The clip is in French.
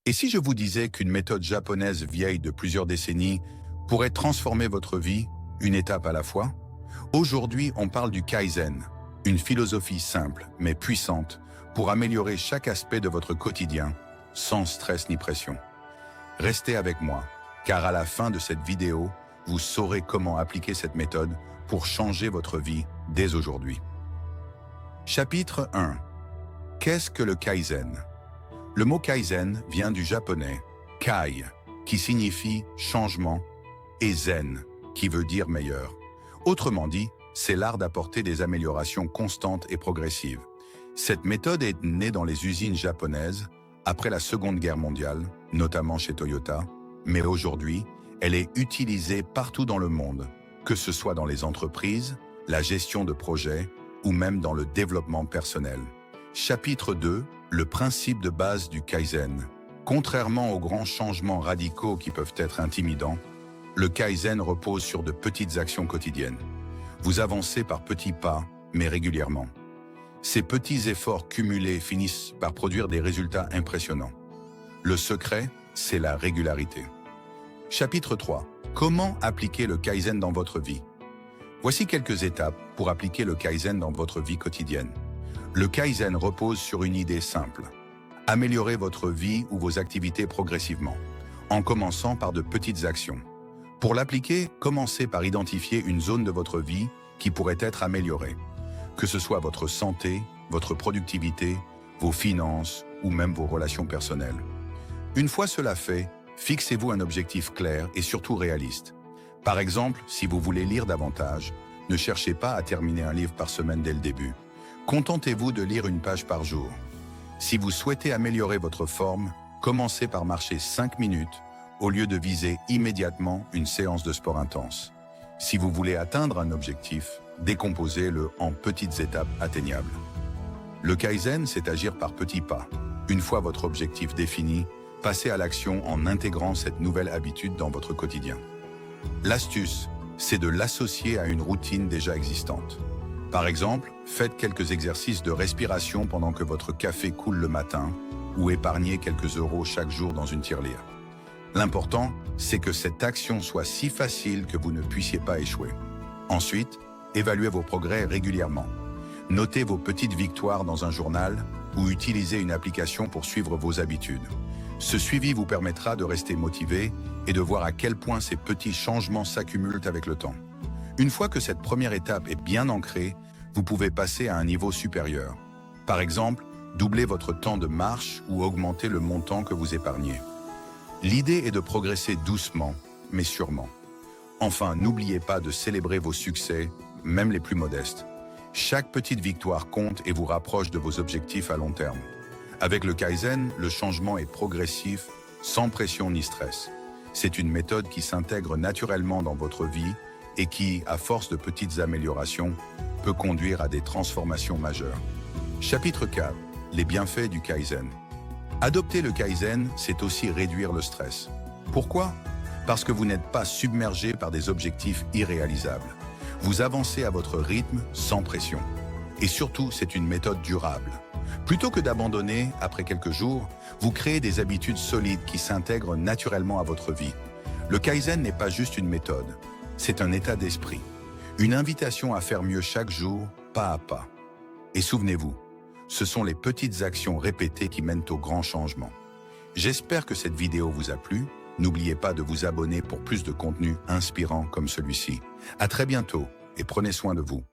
Et si je vous disais qu'une méthode japonaise vieille de plusieurs décennies pourrait transformer votre vie, une étape à la fois? Aujourd'hui, on parle du Kaizen, une philosophie simple mais puissante pour améliorer chaque aspect de votre quotidien, sans stress ni pression. Restez avec moi, car à la fin de cette vidéo, vous saurez comment appliquer cette méthode pour changer votre vie dès aujourd'hui. Chapitre 1. Qu'est-ce que le Kaizen? Le mot Kaizen vient du japonais Kai, qui signifie changement, et Zen, qui veut dire meilleur. Autrement dit, c'est l'art d'apporter des améliorations constantes et progressives. Cette méthode est née dans les usines japonaises après la Seconde Guerre mondiale, notamment chez Toyota, mais aujourd'hui, elle est utilisée partout dans le monde, que ce soit dans les entreprises, la gestion de projets ou même dans le développement personnel. Chapitre 2. Le principe de base du Kaizen. Contrairement aux grands changements radicaux qui peuvent être intimidants, le Kaizen repose sur de petites actions quotidiennes. Vous avancez par petits pas, mais régulièrement. Ces petits efforts cumulés finissent par produire des résultats impressionnants. Le secret, c'est la régularité. Chapitre 3. Comment appliquer le Kaizen dans votre vie? Voici quelques étapes pour appliquer le Kaizen dans votre vie quotidienne. Le Kaizen repose sur une idée simple. Améliorez votre vie ou vos activités progressivement, en commençant par de petites actions. Pour l'appliquer, commencez par identifier une zone de votre vie qui pourrait être améliorée, que ce soit votre santé, votre productivité, vos finances ou même vos relations personnelles. Une fois cela fait, fixez-vous un objectif clair et surtout réaliste. Par exemple, si vous voulez lire davantage, ne cherchez pas à terminer un livre par semaine dès le début. Contentez-vous de lire une page par jour. Si vous souhaitez améliorer votre forme, commencez par marcher 5 minutes au lieu de viser immédiatement une séance de sport intense. Si vous voulez atteindre un objectif, décomposez-le en petites étapes atteignables. Le Kaizen, c'est agir par petits pas. Une fois votre objectif défini, passez à l'action en intégrant cette nouvelle habitude dans votre quotidien. L'astuce, c'est de l'associer à une routine déjà existante. Par exemple, faites quelques exercices de respiration pendant que votre café coule le matin ou épargnez quelques euros chaque jour dans une tirelire. L'important, c'est que cette action soit si facile que vous ne puissiez pas échouer. Ensuite, évaluez vos progrès régulièrement. Notez vos petites victoires dans un journal ou utilisez une application pour suivre vos habitudes. Ce suivi vous permettra de rester motivé et de voir à quel point ces petits changements s'accumulent avec le temps. Une fois que cette première étape est bien ancrée, vous pouvez passer à un niveau supérieur. Par exemple, doubler votre temps de marche ou augmenter le montant que vous épargnez. L'idée est de progresser doucement, mais sûrement. Enfin, n'oubliez pas de célébrer vos succès, même les plus modestes. Chaque petite victoire compte et vous rapproche de vos objectifs à long terme. Avec le Kaizen, le changement est progressif, sans pression ni stress. C'est une méthode qui s'intègre naturellement dans votre vie et qui, à force de petites améliorations, peut conduire à des transformations majeures. Chapitre 4. Les bienfaits du Kaizen. Adopter le Kaizen, c'est aussi réduire le stress. Pourquoi? Parce que vous n'êtes pas submergé par des objectifs irréalisables. Vous avancez à votre rythme, sans pression. Et surtout, c'est une méthode durable. Plutôt que d'abandonner après quelques jours, vous créez des habitudes solides qui s'intègrent naturellement à votre vie. Le Kaizen n'est pas juste une méthode. C'est un état d'esprit, une invitation à faire mieux chaque jour, pas à pas. Et souvenez-vous, ce sont les petites actions répétées qui mènent au grand changement. J'espère que cette vidéo vous a plu. N'oubliez pas de vous abonner pour plus de contenu inspirant comme celui-ci. À très bientôt et prenez soin de vous.